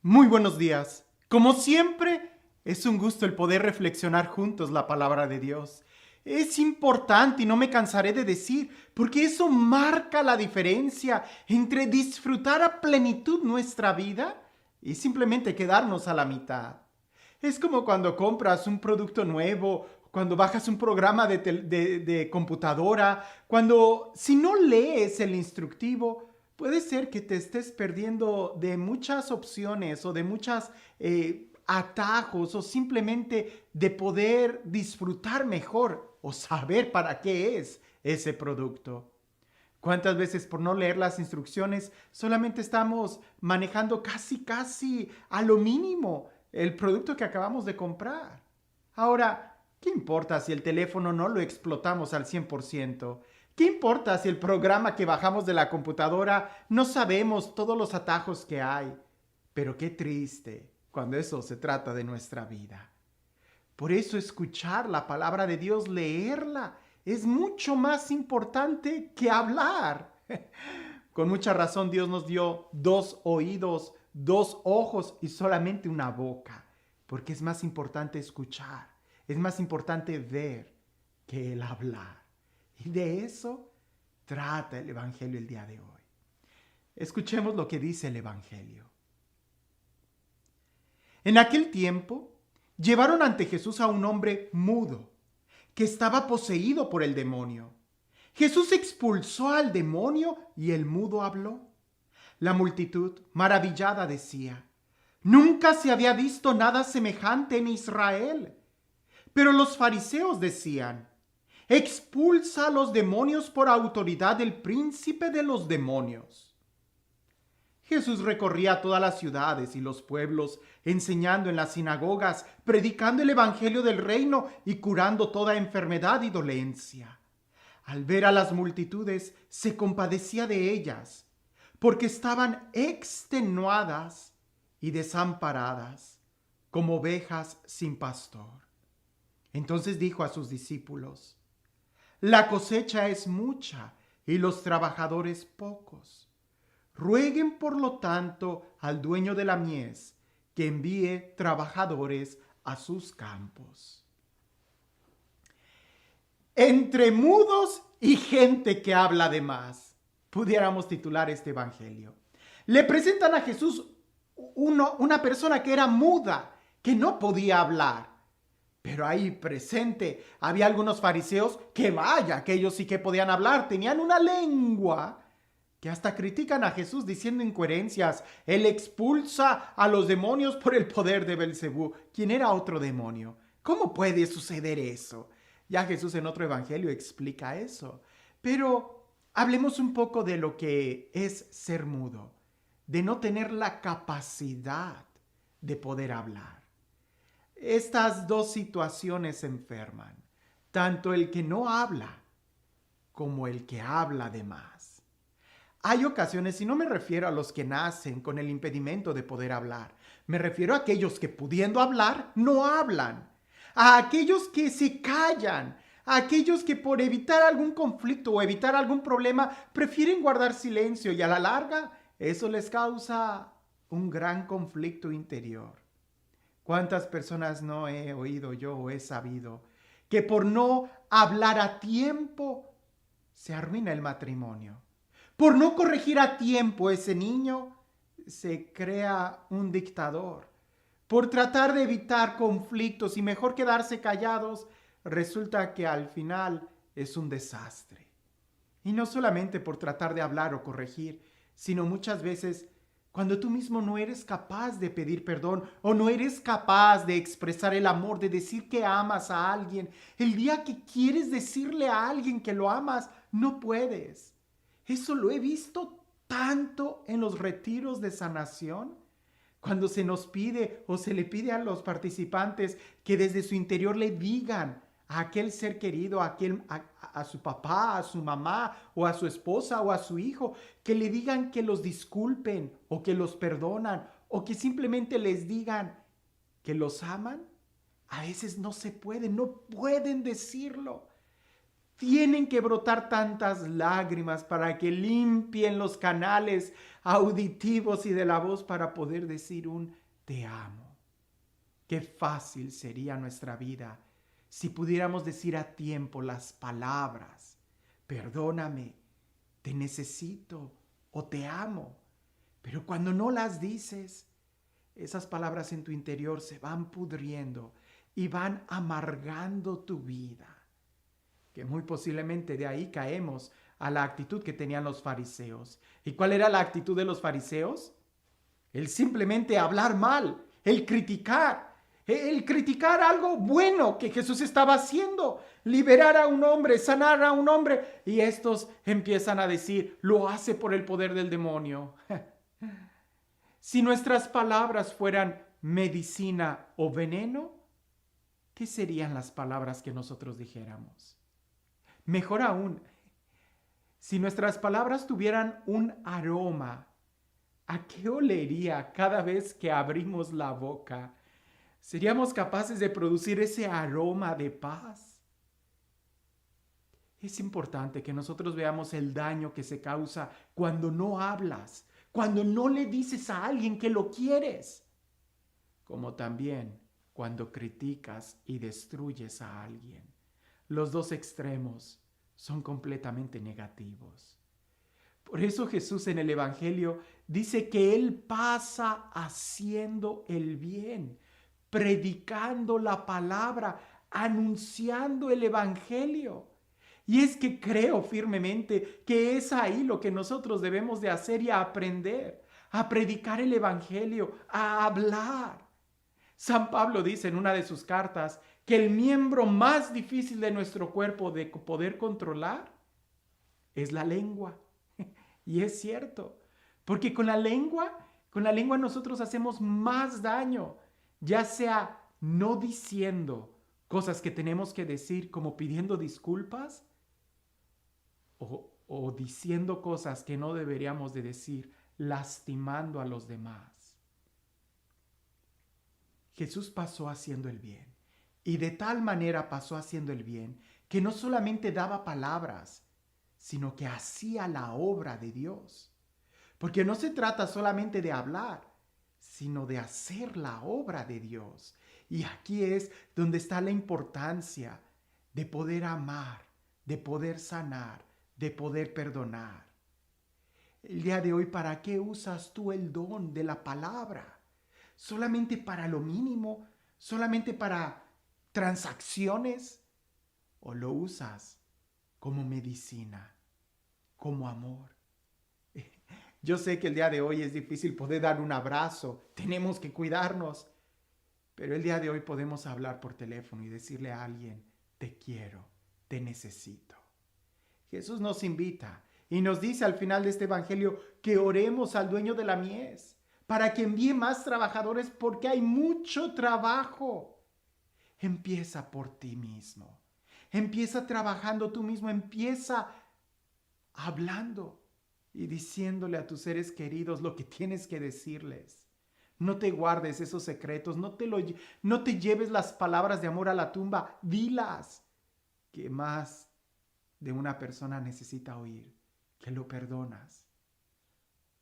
Muy buenos días. Como siempre, es un gusto el poder reflexionar juntos la palabra de Dios. Es importante y no me cansaré de decir, porque eso marca la diferencia entre disfrutar a plenitud nuestra vida y simplemente quedarnos a la mitad. Es como cuando compras un producto nuevo, cuando bajas un programa de computadora, cuando si no lees el instructivo, puede ser que te estés perdiendo de muchas opciones o de muchos atajos o simplemente de poder disfrutar mejor o saber para qué es ese producto. ¿Cuántas veces por no leer las instrucciones solamente estamos manejando casi a lo mínimo el producto que acabamos de comprar? Ahora, ¿qué importa si el teléfono no lo explotamos al 100%? ¿Qué importa si el programa que bajamos de la computadora no sabemos todos los atajos que hay? Pero qué triste cuando eso se trata de nuestra vida. Por eso escuchar la palabra de Dios, leerla, es mucho más importante que hablar. Con mucha razón Dios nos dio dos oídos, dos ojos y solamente una boca, porque es más importante escuchar, es más importante ver que el hablar. Y de eso trata el Evangelio el día de hoy. Escuchemos lo que dice el Evangelio. En aquel tiempo, llevaron ante Jesús a un hombre mudo, que estaba poseído por el demonio. Jesús expulsó al demonio y el mudo habló. La multitud, maravillada, decía: Nunca se había visto nada semejante en Israel. Pero los fariseos decían: Expulsa a los demonios por autoridad del príncipe de los demonios. Jesús recorría todas las ciudades y los pueblos, enseñando en las sinagogas, predicando el evangelio del reino y curando toda enfermedad y dolencia. Al ver a las multitudes, se compadecía de ellas, porque estaban extenuadas y desamparadas, como ovejas sin pastor. Entonces dijo a sus discípulos: La cosecha es mucha y los trabajadores pocos. Rueguen por lo tanto al dueño de la mies que envíe trabajadores a sus campos. Entre mudos y gente que habla de más, pudiéramos titular este evangelio. Le presentan a Jesús una persona que era muda, que no podía hablar. Pero ahí presente había algunos fariseos que vaya, que ellos sí que podían hablar, tenían una lengua que hasta critican a Jesús diciendo incoherencias. Él expulsa a los demonios por el poder de Belcebú. ¿Quién era otro demonio? ¿Cómo puede suceder eso? Ya Jesús en otro evangelio explica eso. Pero hablemos un poco de lo que es ser mudo, de no tener la capacidad de poder hablar. Estas dos situaciones enferman, tanto el que no habla como el que habla de más. Hay ocasiones, y no me refiero a los que nacen con el impedimento de poder hablar, me refiero a aquellos que pudiendo hablar no hablan, a aquellos que se callan, a aquellos que por evitar algún conflicto o evitar algún problema prefieren guardar silencio y a la larga eso les causa un gran conflicto interior. ¿Cuántas personas no he oído yo o he sabido que por no hablar a tiempo se arruina el matrimonio? Por no corregir a tiempo ese niño, se crea un dictador. Por tratar de evitar conflictos y mejor quedarse callados, resulta que al final es un desastre. Y no solamente por tratar de hablar o corregir, sino muchas veces cuando tú mismo no eres capaz de pedir perdón o no eres capaz de expresar el amor, de decir que amas a alguien, el día que quieres decirle a alguien que lo amas, no puedes. Eso lo he visto tanto en los retiros de sanación, cuando se nos pide o se le pide a los participantes que desde su interior le digan a aquel ser querido, a su papá, a su mamá o a su esposa o a su hijo, que le digan que los disculpen o que los perdonan o que simplemente les digan que los aman. A veces no se puede, no pueden decirlo. Tienen que brotar tantas lágrimas para que limpien los canales auditivos y de la voz para poder decir un te amo. Qué fácil sería nuestra vida si pudiéramos decir a tiempo las palabras, perdóname, te necesito o te amo. Pero cuando no las dices, esas palabras en tu interior se van pudriendo y van amargando tu vida. Que muy posiblemente de ahí caemos a la actitud que tenían los fariseos. ¿Y cuál era la actitud de los fariseos? El simplemente hablar mal, el criticar algo bueno que Jesús estaba haciendo, liberar a un hombre, sanar a un hombre, y estos empiezan a decir, lo hace por el poder del demonio. Si nuestras palabras fueran medicina o veneno, ¿qué serían las palabras que nosotros dijéramos? Mejor aún, si nuestras palabras tuvieran un aroma, ¿a qué olería cada vez que abrimos la boca? ¿Seríamos capaces de producir ese aroma de paz? Es importante que nosotros veamos el daño que se causa cuando no hablas, cuando no le dices a alguien que lo quieres, como también cuando criticas y destruyes a alguien. Los dos extremos son completamente negativos. Por eso Jesús en el Evangelio dice que Él pasa haciendo el bien, predicando la palabra, anunciando el Evangelio. Y es que creo firmemente que es ahí lo que nosotros debemos de hacer y aprender, a predicar el Evangelio, a hablar. San Pablo dice en una de sus cartas que el miembro más difícil de nuestro cuerpo de poder controlar es la lengua. Y es cierto, porque con la lengua nosotros hacemos más daño, ya sea no diciendo cosas que tenemos que decir como pidiendo disculpas o diciendo cosas que no deberíamos de decir, lastimando a los demás. Jesús pasó haciendo el bien, y de tal manera pasó haciendo el bien que no solamente daba palabras, sino que hacía la obra de Dios. Porque no se trata solamente de hablar, sino de hacer la obra de Dios. Y aquí es donde está la importancia de poder amar, de poder sanar, de poder perdonar. El día de hoy, ¿para qué usas tú el don de la palabra? ¿Solamente para lo mínimo? ¿Solamente para transacciones? ¿O lo usas como medicina, como amor? Yo sé que el día de hoy es difícil poder dar un abrazo, tenemos que cuidarnos, pero el día de hoy podemos hablar por teléfono y decirle a alguien, te quiero, te necesito. Jesús nos invita y nos dice al final de este evangelio que oremos al dueño de la mies para que envíe más trabajadores porque hay mucho trabajo. Empieza por ti mismo, empieza trabajando tú mismo, empieza hablando y diciéndole a tus seres queridos lo que tienes que decirles. No te guardes esos secretos, no te lleves las palabras de amor a la tumba, dilas. Que más de una persona necesita oír que lo perdonas,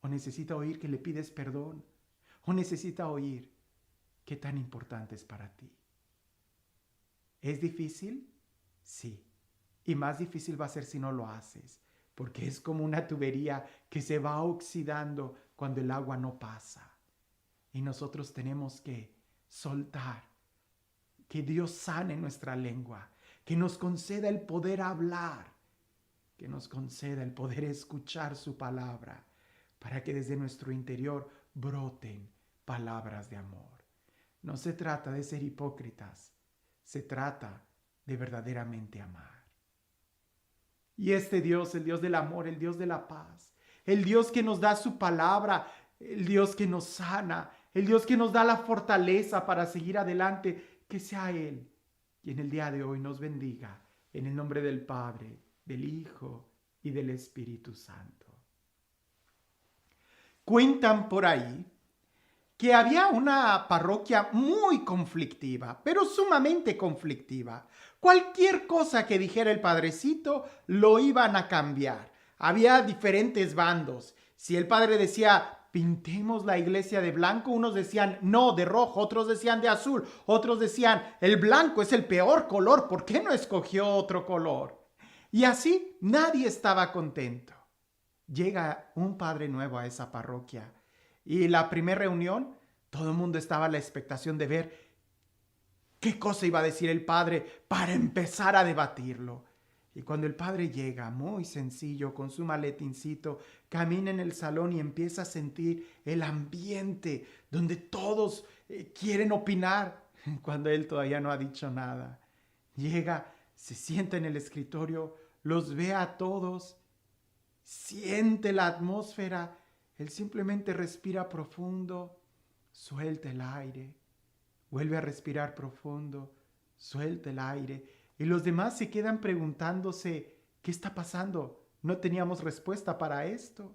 o necesita oír que le pides perdón, o necesita oír qué tan importante es para ti. ¿Es difícil? Sí. Y más difícil va a ser si no lo haces, porque es como una tubería que se va oxidando cuando el agua no pasa. Y nosotros tenemos que soltar, que Dios sane nuestra lengua, que nos conceda el poder hablar, que nos conceda el poder escuchar su palabra, para que desde nuestro interior broten palabras de amor. No se trata de ser hipócritas, se trata de verdaderamente amar. Y este Dios, el Dios del amor, el Dios de la paz, el Dios que nos da su palabra, el Dios que nos sana, el Dios que nos da la fortaleza para seguir adelante, que sea Él quien el día de hoy nos bendiga, en el nombre del Padre, del Hijo y del Espíritu Santo. Cuentan por ahí que había una parroquia muy conflictiva, pero sumamente conflictiva. Cualquier cosa que dijera el padrecito lo iban a cambiar. Había diferentes bandos. Si el padre decía, pintemos la iglesia de blanco, unos decían, no, de rojo, otros decían de azul, otros decían, el blanco es el peor color, ¿por qué no escogió otro color? Y así nadie estaba contento. Llega un padre nuevo a esa parroquia y la primera reunión, todo el mundo estaba a la expectación de ver qué cosa iba a decir el padre para empezar a debatirlo. Y cuando el padre llega, muy sencillo, con su maletincito, camina en el salón y empieza a sentir el ambiente donde todos quieren opinar, cuando él todavía no ha dicho nada. Llega, se sienta en el escritorio, los ve a todos, siente la atmósfera, él simplemente respira profundo, suelta el aire, vuelve a respirar profundo, suelta el aire y los demás se quedan preguntándose, ¿qué está pasando? No teníamos respuesta para esto.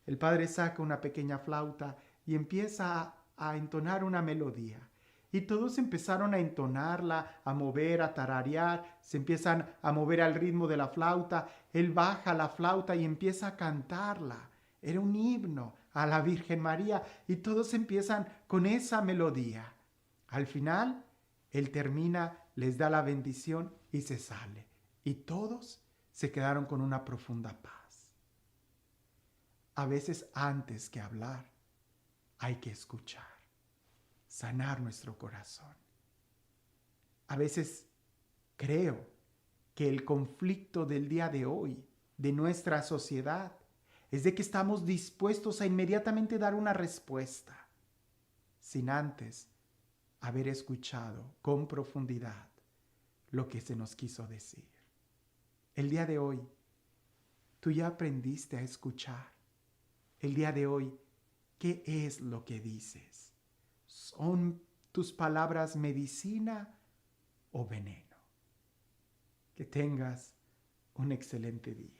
El padre saca una pequeña flauta y empieza a entonar una melodía. Y todos empezaron a entonarla, a mover, a tararear, se empiezan a mover al ritmo de la flauta. Él baja la flauta y empieza a cantarla. Era un himno a la Virgen María y todos empiezan con esa melodía. Al final, él termina, les da la bendición y se sale. Y todos se quedaron con una profunda paz. A veces antes que hablar, hay que escuchar, sanar nuestro corazón. A veces creo que el conflicto del día de hoy, de nuestra sociedad, es de que estamos dispuestos a inmediatamente dar una respuesta, sin antes haber escuchado con profundidad lo que se nos quiso decir. El día de hoy, tú ya aprendiste a escuchar. El día de hoy, ¿qué es lo que dices? ¿Son tus palabras medicina o veneno? Que tengas un excelente día.